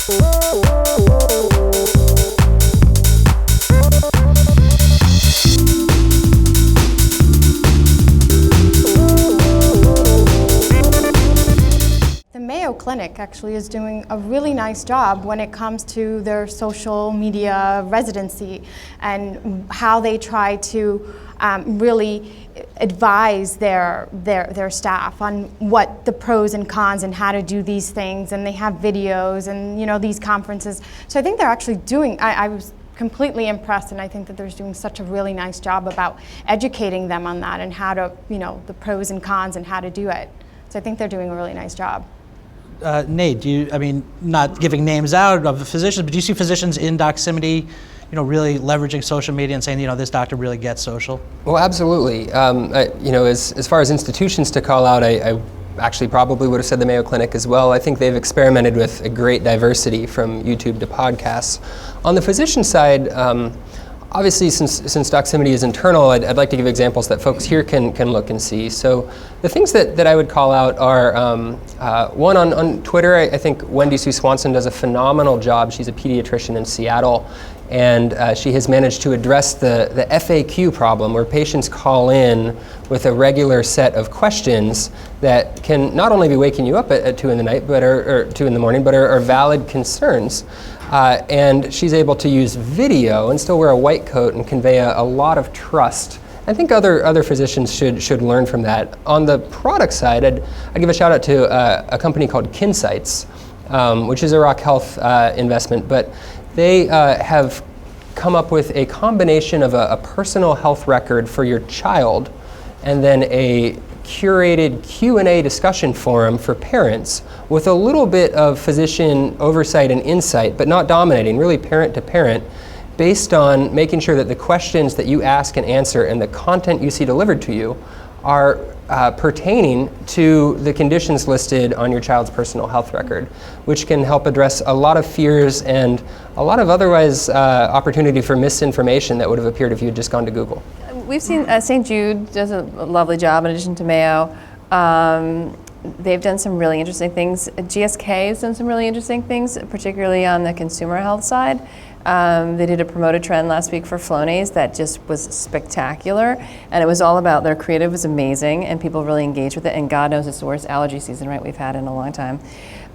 The Mayo Clinic actually is doing a really nice job when it comes to their social media residency and how they try to really advise their staff on what the pros and cons and how to do these things, and they have videos and these conferences. So I think they're actually doing, I was completely impressed, and I think that they're doing such a really nice job about educating them on that and how to, the pros and cons and how to do it. So I think they're doing a really nice job. Nate, not giving names out of the physicians, but do you see physicians in Doximity, really leveraging social media and saying, this doctor really gets social? Well, absolutely. As far as institutions to call out, I actually probably would have said the Mayo Clinic as well. I think they've experimented with a great diversity from YouTube to podcasts. On the physician side, obviously, since Doximity is internal, I'd like to give examples that folks here can look and see. So the things that I would call out are, one on Twitter, I think Wendy Sue Swanson does a phenomenal job. She's a pediatrician in Seattle, and she has managed to address the FAQ problem, where patients call in with a regular set of questions that can not only be waking you up at 2 in the night, or 2 in the morning, but are valid concerns. And she's able to use video and still wear a white coat and convey a lot of trust. I think other physicians should learn from that. On the product side, I'd give a shout out to a company called Kinsights, which is a Rock Health investment, but they have come up with a combination of a personal health record for your child and then a curated Q&A discussion forum for parents with a little bit of physician oversight and insight, but not dominating, really parent to parent, based on making sure that the questions that you ask and answer and the content you see delivered to you are pertaining to the conditions listed on your child's personal health record, which can help address a lot of fears and a lot of otherwise opportunity for misinformation that would have appeared if you had just gone to Google. We've seen St. Jude does a lovely job in addition to Mayo. They've done some really interesting things. GSK has done some really interesting things, particularly on the consumer health side. They did a promoted trend last week for Flonase that just was spectacular, and it was all about their creative was amazing, and people really engaged with it, and God knows it's the worst allergy season, right, we've had in a long time.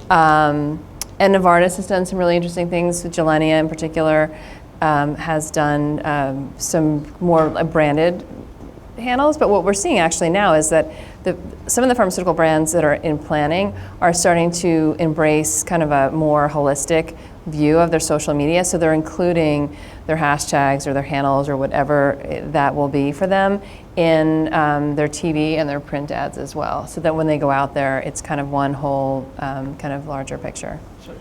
And Novartis has done some really interesting things. Gilenya in particular has done some more branded handles, but what we're seeing actually now is that some of the pharmaceutical brands that are in planning are starting to embrace kind of a more holistic view of their social media, so they're including their hashtags or their handles or whatever that will be for them in their TV and their print ads as well, so that when they go out there, it's kind of one whole kind of larger picture. Sure.